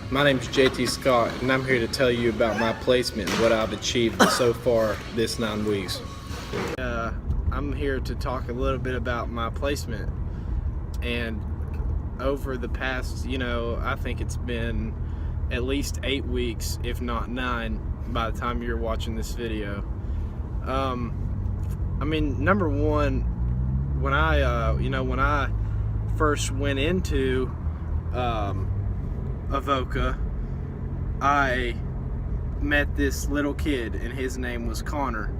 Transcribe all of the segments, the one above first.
My name's JT Scott, and I'm here to tell you about my placement and what I've achieved so far this 9 weeks. I'm here to talk a little bit about my placement, and over the past, I think it's been at least 8 weeks, if not 9, by the time you're watching this video. Number one, when I first went into Avoca, I met this little kid, and his name was Connor,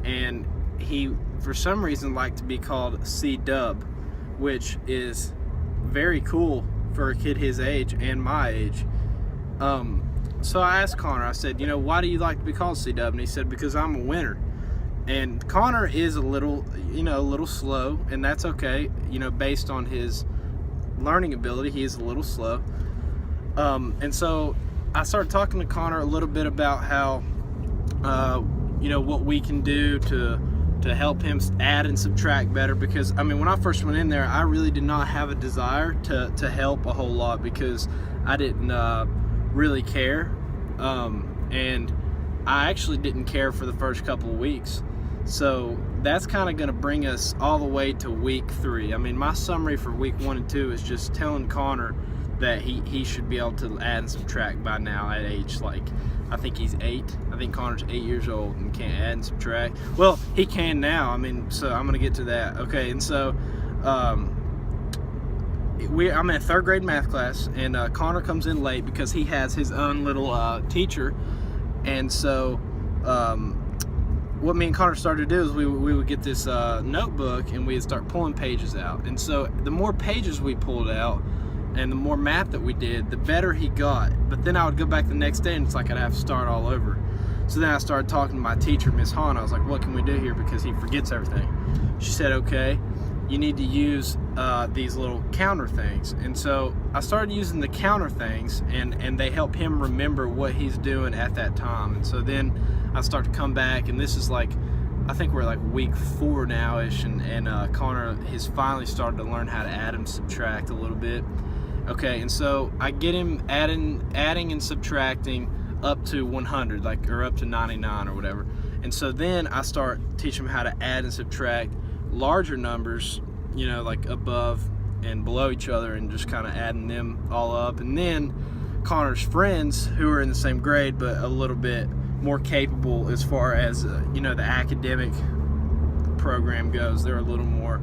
and he for some reason liked to be called C-Dub, which is very cool for a kid his age and my age. So I asked Connor, I said, why do you like to be called C-Dub? And he said, because I'm a winner. And Connor is a little slow, and that's okay, based on his learning ability. He is a little slow. And so I started talking to Connor a little bit about how, what we can do to help him add and subtract better. Because, when I first went in there, I really did not have a desire to help a whole lot, because I didn't really care. And I actually didn't care for the first couple of weeks. So that's kind of going to bring us all the way to week 3. My summary for week 1 and 2 is just telling Connor that he should be able to add and subtract by now at age, I think he's 8. I think Connor's 8 years old and can't add and subtract. Well, he can now. So I'm going to get to that. Okay, and so I'm in a 3rd grade math class, and Connor comes in late because he has his own little teacher. And so what me and Connor started to do is we would get this notebook, and we'd start pulling pages out. And so the more pages we pulled out and the more math that we did, the better he got. But then I would go back the next day, and it's like I'd have to start all over. So then I started talking to my teacher, Miss Hahn. I was like, what can we do here, because he forgets everything? She said, okay, you need to use these little counter things. And so I started using the counter things, and they help him remember what he's doing at that time. And so then I start to come back, and this is I think we're week 4 now-ish, and Connor has finally started to learn how to add and subtract a little bit. Okay, and so I get him adding and subtracting up to 100, or up to 99 or whatever. And so then I start teaching him how to add and subtract larger numbers, above and below each other, and just kind of adding them all up. And then Connor's friends, who are in the same grade but a little bit more capable as far as the academic program goes, they're a little more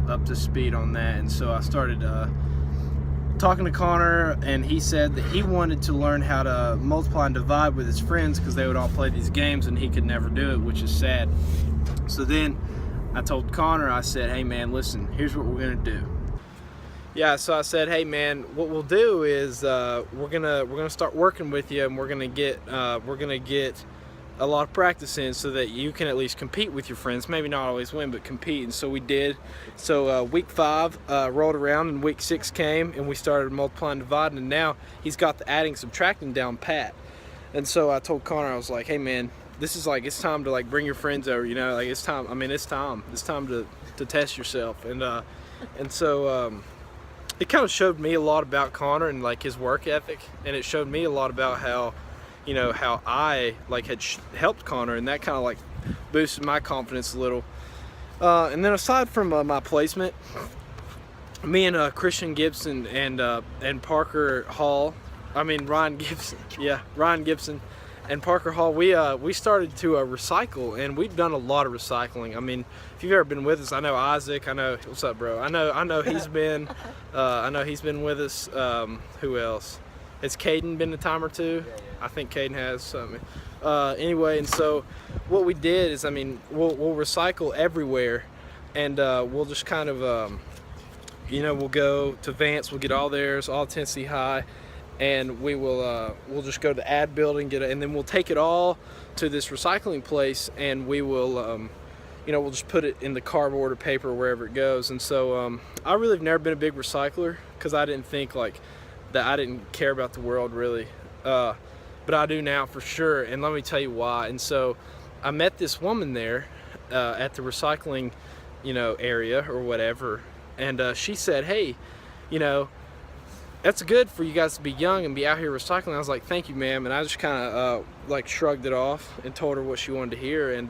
up to speed on that. And so I started talking to Connor, and he said that he wanted to learn how to multiply and divide with his friends, because they would all play these games and he could never do it, which is sad. So then I told Connor, I said, hey man, listen, here's what we're gonna do. Yeah, so I said, hey man, what we'll do is we're gonna start working with you, and we're gonna get a lot of practice in, so that you can at least compete with your friends. Maybe not always win, but compete. And so we did. So week 5 rolled around, and week 6 came, and we started multiplying, dividing, and now he's got the adding, subtracting down pat. And so I told Connor, I was like, hey man, this is it's time to bring your friends over, it's time. It's time to test yourself. And so it kind of showed me a lot about Connor and his work ethic, and it showed me a lot about how how I had helped Connor, and that kind of boosted my confidence a little. And then aside from my placement, me and Christian Gibson and Parker Hall, Ryan Gibson and Parker Hall, we started to recycle, and we've done a lot of recycling. If you've ever been with us, I know Isaac. What's up, bro? I know he's been with us. Who else? Has Caden been a time or two? Yeah. I think Caden has something. Anyway, and so what we did is, we'll recycle everywhere, and we'll just kind of, we'll go to Vance, we'll get all theirs, all Tennessee High, and we'll just go to the ad building, and then we'll take it all to this recycling place, and we will, we'll just put it in the cardboard or paper, wherever it goes. And so I really have never been a big recycler, because I didn't think that I didn't care about the world really, but I do now for sure, and let me tell you why. And so I met this woman there at the recycling area or whatever, and she said, hey, that's good for you guys to be young and be out here recycling. I was like, thank you, ma'am. And I just kind of like shrugged it off and told her what she wanted to hear. And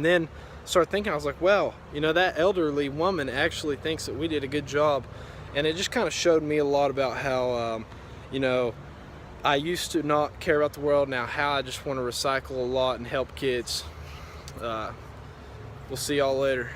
then started thinking, I was like, well, you know, that elderly woman actually thinks that we did a good job. And it just kind of showed me a lot about how, you know, I used to not care about the world, now how I just want to recycle a lot and help kids. We'll see y'all later.